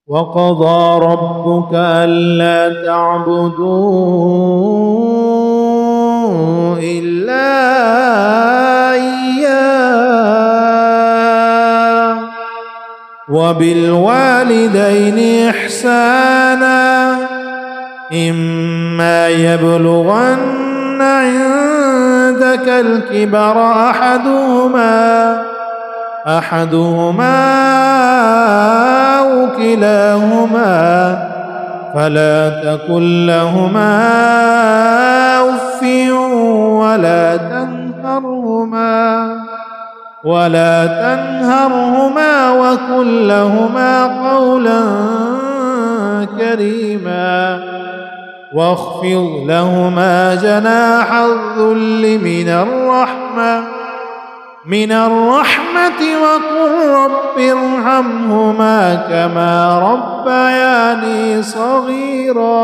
وقضى ربك ألا تعبدوا إلا إياه وبالوالدين إحسانا إما يبلغن عندك الكبر أحدهما أو كلاهما فلا تقل لهما أف ولا تنهرهما وقل لهما قولا كريما واخفض لهما جناح الذل من الرحمة وقل رب ارحمهما كما ربياني صغيرا.